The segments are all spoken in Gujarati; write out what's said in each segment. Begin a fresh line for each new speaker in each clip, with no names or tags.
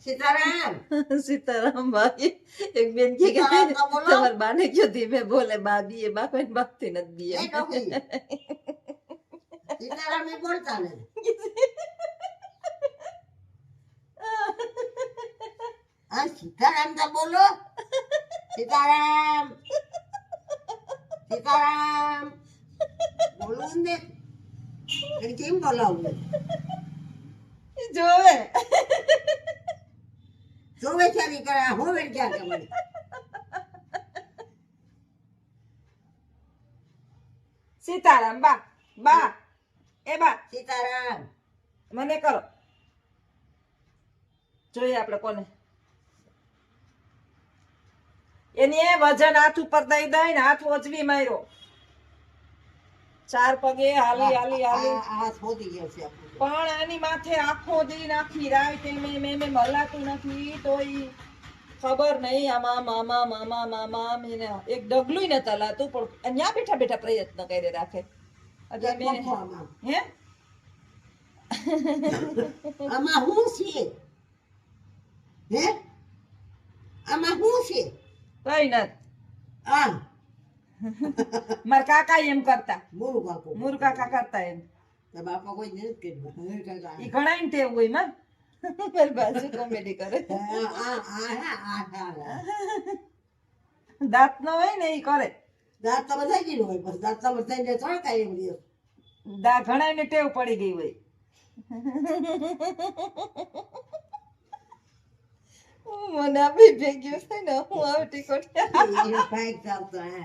સીતારામ
સીતારામ ભાઈ એક બેન કે
સીતારામ તો બોલો.
તમાર બાને કયો ધીમે બોલે બાબી એ બાપે બાપથી નથી
એ ડોહી
દીએ
સીતારામ એ બોલતા ને હા સીતારામ તો બોલો સીતારામ સીતારામ બોલવું ને એને કેમ બોલાવવું
જોવે
જોવે ક્યારે કરે હોવે ક્યાં કરે
સીતારામ બા બા એ બા
સીતારામ
મને કરો જોઈએ આપણે કોને એની એ વજન હાથ ઉપર દઈ દઈ ને હાથ ઓજવી માર્યો ચાર પગે હાલી હાલી હાલી
આ શોધી ગયો છે આપણું.
પણ આની માથે આખો દી નાખી રાત મેં હલાતું નથી તોય ખબર નહીં આમાં મામા મામા મામા મેને એક ડગલું નથી હલાતું પણ અહીંયા બેઠા બેઠા પ્રયત્ન કરી રાખે એટલે
એક
મેં
પંખો આમાં.
હે
આમાં શું છે હે આમાં શું છે
કઈ નથી
આ
મારા કાકા એમ કરતા
મોરું કાકો
મુર કાકા કરતા એમ
તો બાપા કોઈ નથી કર્યું હવે કાકા
ઈ ઘણા ને ટેવ હોય માં મારી બાજુ કોમેડી કરે દાંત ન હોય ને ઈ કરે
દાંત તો બધા ગયેલું હોય બસ દાંત તો બધાને થોડા કાંઈ એમ રહ્યો
ઘણા ને ટેવ પડી ગઈ હોય મને આપી ભેગ્યું છે ને હું આવતી કોઠિયા
એ બાઈક ચાલતો હે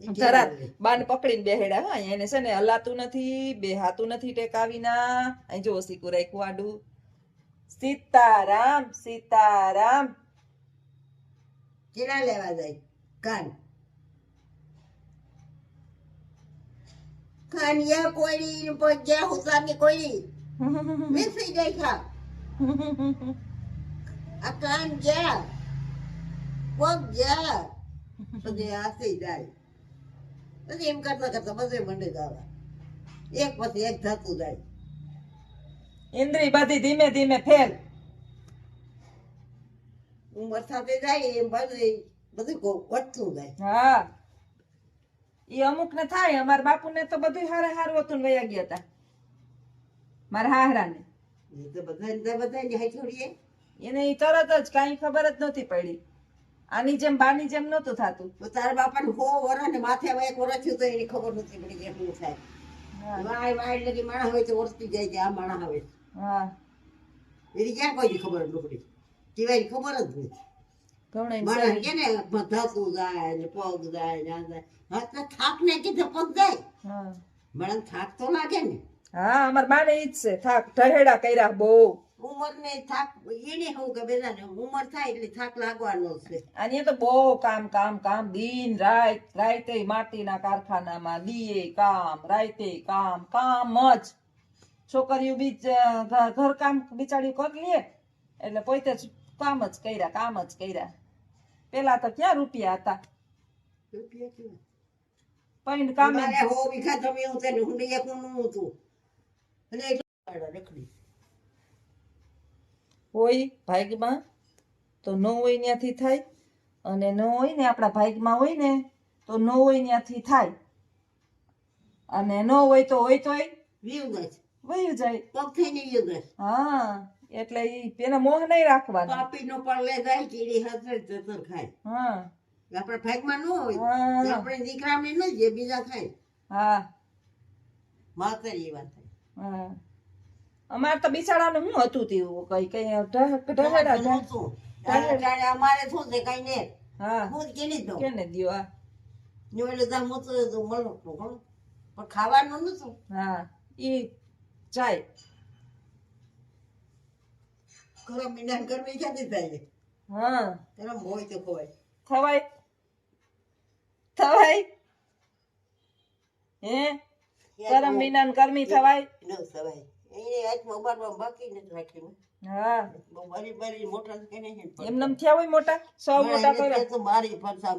જરા બાન પકડીને બેહેડા હા એને છે ને હલાતું નથી બેહાતું નથી ટેકાવીના અહીં જો સીકું રાખ્યું આડું સીતારામ સીતારામ
કેના લેવા જાય કાન કાનિયા કોઈડી પગ્યા હુસાની કોઈડી વિસી ગઈ ખા આ કાન ગયા પગ ગયા પછી આસી જાય પછી એમ કરતા કરતા બધે મંડે જવા એક પછી એક થતું જાય
ઇન્દ્રી બધી ધીમે ધીમે ફેલ
ઉંમર સાથે જાય એમ બધું વધતું જાય
હા ઈ અમુક ને થાય અમારા બાપુ ને તો બધું હારે હારું હતું ને વયા ગયા હતા મારા હાહરા ને
એ તો બધા હાઈ છોડીએ
એને ઈ તરત જ કાંઈ ખબર જ નહોતી પડી આની જેમ બાની જેમ નહોતું થાતું
તો તારા બાપાને 100 વર્ષ ને માથે હવે 1 વર્ષ થયું તો એની ખબર નથી પડી કે શું થાય વાય વાય લગી માણસ હોય તો ઓળખી જાય કે આ માણસ આવે
હા
એની ક્યાં કોઈ ખબર ન પડી કેવાય ખબર જ નહીં માણસ કે ને ધતું જાય ને પગ જાય ને આ જાય હા તો થાક ને કીધે પગ જાય
હા
માણસ થાક તો લાગે ને
હા અમાર બાને ઈ જ છે થાક ઢહેડા કર્યા બહુ
ઉંમર ને થાક એને હું કે બેદાને ઉંમર થાય એટલે થાક લાગવાનો છે
અને તો બહુ કામ કામ કામ દિન રાત રાતે માટીના કારખાનામાં દીએ કામ રાતે કામ કામ જ છોકરીઓ બીજ ઘર કામ બિચારી કરી લે એટલે પોતે જ કામ જ કર્યા પેલા તો ક્યાં રૂપિયા હતા પણ કામે
મારે હો વિખા તમે હું તને હું એક નું હતું અને એટલા રખડી
હોય ભાગ્યમાં તો ન હોય ત્યાંથી થાય અને ન હોય ને આપણા ભાગ્યમાં હોય ને તો ન હોય ત્યાંથી થાય અને ન હોય તોય
વીવ ગઈ
વયું જાય
પગ થઈને વીવ ગઈ
હા એટલે ઈ એનો મોહ નહીં રાખવાનો
પાપી નો પણ લે જાય કીડી હાથે જતર ખાય
હા
આપણે ભાગમાં ન હોય
હા.
તો આપણે દીકરાને ન જે બીજા ખાય
હા
માતર એ વાત થાય
હા અમારે તો બિચારાનું શું હતું તેવું કઈ ઢહેડા
નહોતું. ત્યારે અમારે શું છે કઈ ને
હા
હું કેની દઉં
કેને દ્યો આ
એટલે ત્યાં મોતું તો મળું પણ ખાવાનું નતું
હા ઈ જાય
ગરમ મીંડા ગરમી ક્યાંથી થાય
હા
ગરમ હોય તો ખવાય
થવાય હે ગરમ મીના ગરમી થવાય
ન સવાય એને હાથમાં ઉબાડવા બાકી નથી રાખી
હા
બહુ બારી મોટા કે નહીં
એમ થયા હોય મોટા 100 મોટા કર્યા
તો મારી પરસા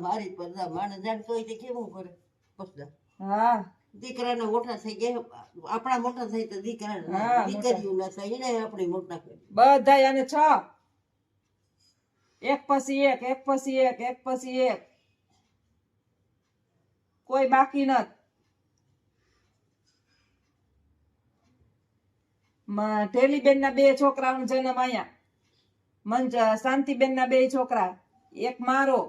માણસ જાણ તો કેવું કરે પસદા
હા
દીકરાના મોટા થઈ ગયા આપણા મોટા થાય તો
હા,
દીકરા દીકરીઓ ના થાય એને આપણે મોટા કરી
બધાય અને 6 એક પછી એક એક પછી એક એક પછી એક કોઈ બાકી નથી. ઢેલીબેન ના 2 છોકરાનો જન્મ અહીંયા શાંતિબેન ના 2 છોકરા એક મારો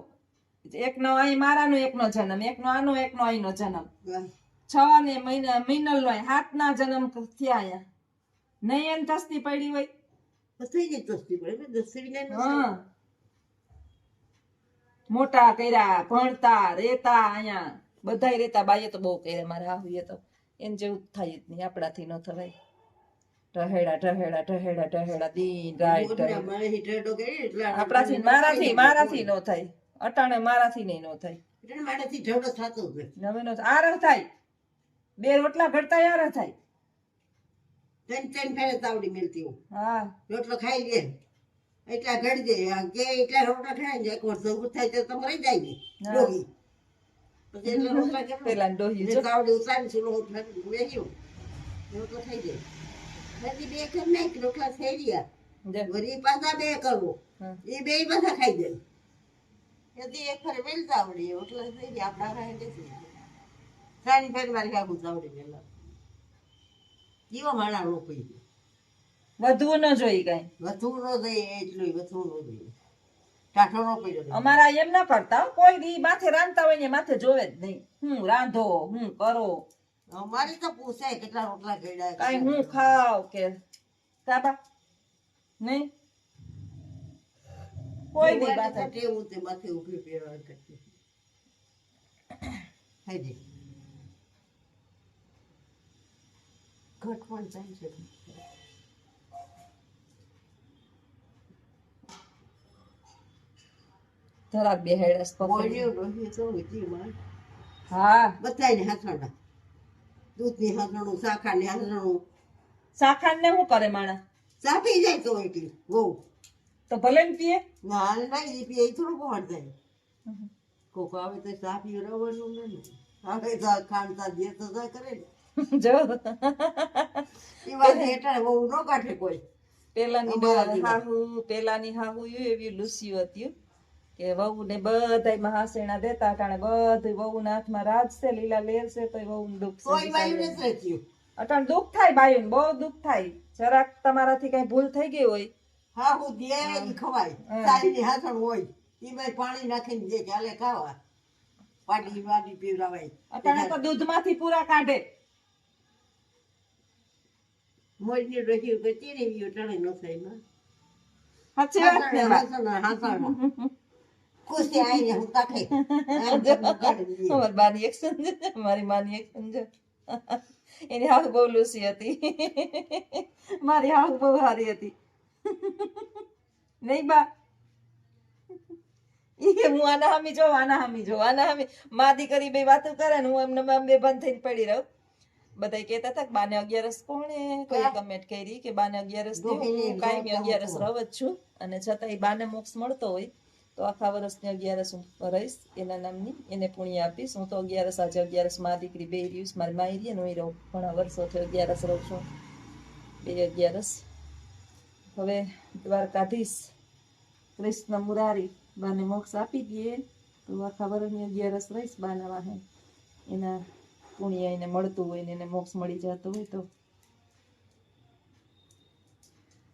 એકનો અહીં મારાનો એકનો જન્મ એકનો આનો એકનો અહીંનો જન્મ 6 ને મિનલ નો 7 ના જન્મ થયા અહીંયા નહીં એમ તસ્તી પડી હોય
થઈ ગઈ તસ્તી પડે દસરી
હા મોટા કર્યા ભણતા રેતા અહીંયા બધાય રેતા બાઈએ તો બહુ કર્યા મારા આવીએ તો એમ જેવું થાય જ નહીં આપણાથી ન થવાય ઢહેડા ઢહેડા ઢહેડા ઢહેડા દીન રાત આપણાથી મારાથી ન થાય અટાણે મારાથી નહીં ન થાય
મારાથી ઢેડો થતો જ
નવે નો આરહ થાય 2 રોટલા ઘડતા આરહ થાય
ત્રણ ફેરે તાવડી મેલતી હું
હા
રોટલો ખાઈ લે એટલા ઘડી દે કે એટલા રોટલા ખાઈ જાય એક વર્ષ ઊભું થાય તો તમે રહી જાય ને ડોહી પછી એટલા રોટલા કે
પેલા ડોહી જો
તાવડી ઉતારી સુલો વેચ્યું રોટલો ખાઈ જાય હજી 2 કર નાખ રોટલા થઈ ગયા વળી પાછા 2 કરવો એ 2 બધા ખાઈ જાય यदि एक फर मिल जावड़ी એટલે થઈ ગયા આપડા ખાઈ દેસી સાની ફેર મારી કાકુ જાવડી મેલા જીવો માણા લોકો
વધવું ન જોઈ કઈ
વધુ નો દે એટલું વધુ નો દે ટાઠો નો પડ્યો
અમારા એમ ના કરતા હો. કોઈ દી માથે રાંધતા હોય ને માથે જોવે જ નહીં હું રાંધો હું કરો
અમારી તો પૂછે કેટલા રોટલા કર્યા
કઈ હું ખાવ કે તાબા નહીં કોઈ દી બાત
ટેવું તે માથે ઉભી પહેરવા કરતી ખાઈ દે ઘટ પણ જાય છે
જરાક બેહેડસ
બોલ્યો ડોહી તો વિધિમાં
હા
બધાને હાથણા દૂધની હાથણું શાખાની હાથણું
શાખાન ને શું કરે માણસ
ચા પી જાય તો એટલી બહુ
તો ભલે ને પીએ
ના નહીં પીએ એ થોડું કોણ થાય કોક આવે તો ચા પીવું રહેવાનું નહીં આવે તો ખાંડતા દે તો જાય કરે ને
જો
એ વાત હેઠળ બહુ ન કાઢે કોઈ
પેલાની હાહુ એવી લૂસ્યું હતું કે વહુ ને બધાય મહાસેણા દેતા અટાણે બધું વહુ ના હાથમાં રાજ છે લીલા લેર છે તો વહુ દુઃખ
કોઈ બાયું નથી રહેતું
અટાણે દુઃખ થાય બાયું બહુ દુઃખ થાય જરાક તમારાથી કઈ ભૂલ થઈ ગઈ હોય
હા હું દે ખવાય તારીની હાથણ હોય એમાં પાણી નાખીને દે ચાલે ખાવા પાટી વાટી પીવડાવાય
અટાણે તો દૂધમાંથી પૂરા કાઢે
મોજની રહીયું કરતી ને એવી અટાણે ન થાય માં
સાચી વાત છે
હાથણ હાથણ ખુશી આવીને હું કાઢે
અમારી બાની એક સમજે મારી માની એક સમજે એની હાથ બહુ લૂસી હતી મારી હાથ બહુ સારી હતી નહીં બા હું આના હામી જો આના હામી મા દીકરી બે વાતો કરે ને હું એમને બે બંધ થઈને પડી રહું બધા કહેતા હતા કે બાને 11 કોણે કોઈ કમેન્ટ કરી કે બાને 11 કાયમી 11 રહું જ છું અને છતાંય બાને મોક્ષ મળતો હોય તો આખા વર્ષની 11 હું રહીશ એના નામની એને પુણ્ય આપીશ હું તો 11 આજે 11 મા દીકરી બે રહ્યું મારી માઈ રહી ને હું રહું ઘણા વર્ષોથી 11 રહું છું 2 11 હવે દ્વારકાધીશ કૃષ્ણ મુરારી બાને મોક્ષ આપી દઈએ તો આખા વર્ષની 11 રહીશ બાના વાહે એના પુણ્ય એને મળતું હોય ને એને મોક્ષ મળી જતો હોય તો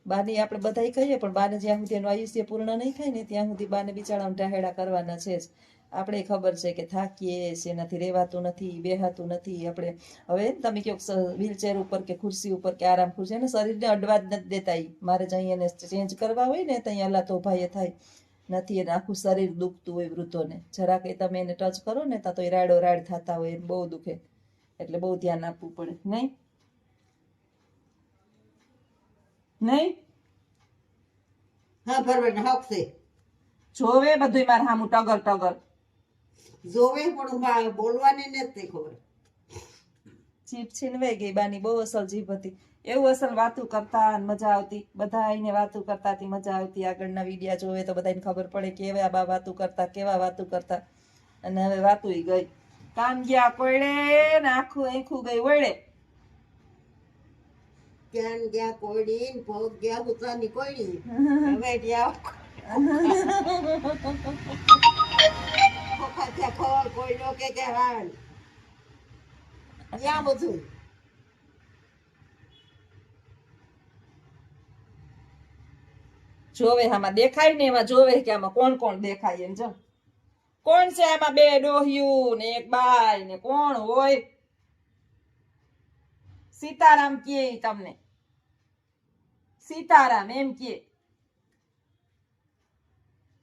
બાની આપણે બધા કહીએ પણ બાને જ્યાં સુધી એનું આયુષ્ય પૂર્ણ નહીં થાય ને ત્યાં સુધી બાને બિચારાને ઢહેડા કરવાના છે જ આપણે ખબર છે કે થાકીએ છે એનાથી રહેવાતું નથી બેહાતું નથી આપણે હવે તમે કહો વ્હીલચેર ઉપર કે ખુરશી ઉપર કે આરામ ખુરશી એને શરીરને અડવા જ નથી દેતા મારે જ અહીંયા એને ચેન્જ કરવા હોય ને ત્યાં અલ્લા તો ભાઈ થાય નથી એને આખું શરીર દુખતું હોય વૃદ્ધોને જરાક એ તમે એને ટચ કરો ને ત્યાં તો એ રાડો રાડ થતા હોય એને બહુ દુખે એટલે બહુ ધ્યાન આપવું પડે નહીં નહીં
હા બરાબર હક છે
જોવે બધું મારે હામું ટગર ટગર
જોવે પણ બોલવાની નથી ખબર
જીભ છીનવાઈ ગઈ બાની બહુ અસલ જીભ હતી એવું અસલ વાતું કરતા મજા આવતી બધા આઈને વાતું કરતા હતી મજા આવતી આગળના વિડિયા જોવે તો બધાને ખબર પડે કેવા બા વાતું કરતા કેવા વાતું કરતા અને હવે વાતું ગઈ કામ ગયા કોયડે ને આખું આખું ગઈ વળે.
ક્યાં ગયા કોયડી ને ભોગ ગયા ઉતાની કોયડી હવે ગયા ખોખા થયા ખોર કોયડો કે હાલ ત્યાં બધું
જોવે આમાં દેખાય ને એમાં જોવે કે આમાં કોણ કોણ દેખાય એમ. જો કોણ છે આમાં? બે ડોહ્યું ને એક બાઈ ને કોણ હોય? સીતારામ કે તમને સીતારામ એમ કે.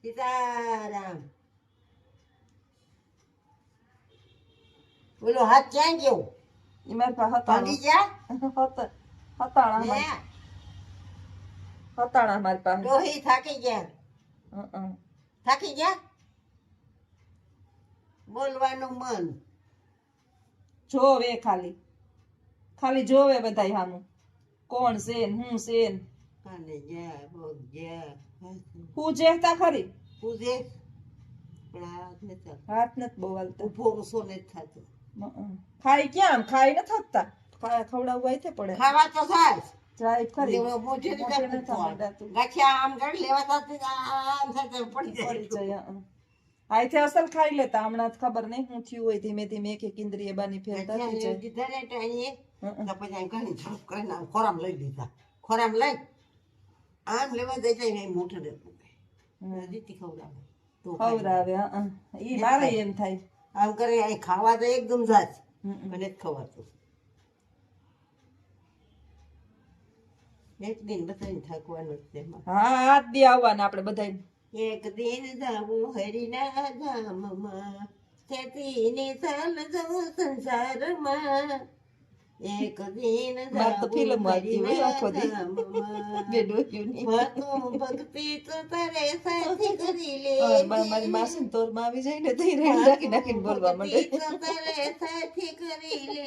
સીતારામ બોલો હાથ ક્યાં ગયો?
ઈ મારી પાસે
ભાગી ગયા
હતાણા હતાણા મારી પાસે.
ડોહી થાકી ગયા થાકી ગયા બોલવાનું મન
જોવે ખાલી ખાલી જોવે બધાય સામું કોણ છે ને હું છે ને.
કાને ગયા ભોગ ગયા
હું જેતા ખરી
પૂજે પણ
હાથ નથી બહુ હાલતા.
ઉભો ઊંસો નથી થતો
ખાઈ ક્યાં ખાઈ ન થતા ખવડાવવું હોય તે પડે.
ખાવા તો થાય
જાય ખરી
મોઢે
મોઢે નથી મંડાતું.
ગાંઠિયા આમ ગળી લેવા થતી આમ થતે પડી
પડી
જાય
જાય. આઈથે અસલ ખાઈ લેતા. હમણાં ખબર નહીં હું થયું હોય ધીમે ધીમે એક એક ઇન્દ્રિય બાની ફેર થતી જાય.
દીધા ને ટાણીએ તો પછી આમ ઘણી ઝડપ કરીને આમ ખોરામ લઈ લીધા. ખોરામ લઈ આમ લેવા દઈ જાય મોઢે દીતી ખવડાવે તો
ખવડાવે. ઈ મારે એમ થાય
આમ કરે અહીં ખાવા તો એકદમ જાત મને જ ખવાતું. એક દિન બધાને થાકવાનું જ તેમાં.
હા હાથ દી આવવાના આપણે બધા.
એક દિન જાવું હરિના ધામમાં ખેતીની ચાલ જવું સંસારમાં. એક દિન
મારે તો ફિલ્મ વાંચી હોય આખો દી.
ધામમાં
બે ડોહ્યુંની.
વાતું ભક્તિ તો તારે સાથે કરી લે
મારી માસી તોર માં આવી જાય ને તઈ રેડ નાખી નાખીને બોલવા માંડે.
ભક્તિ તો તારે સાથે કરી લે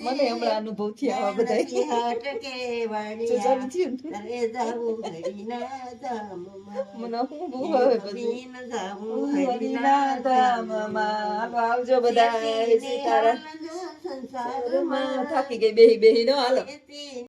મને હમણાં અનુભવ થયા આવા બધા.
હાટ કે વાડિયા
ચાલુ થયું ને.
તારે જાવું હરિના ધામમાં.
મને હું બહુ આવે બધું.
દિન જાવું
હરિના ધામમાં. હાલો આવજો બધા. સીતારામ.
સંસારમાં
થાકી ગઈ બેહી બેહી નો હાલો.
ખેતી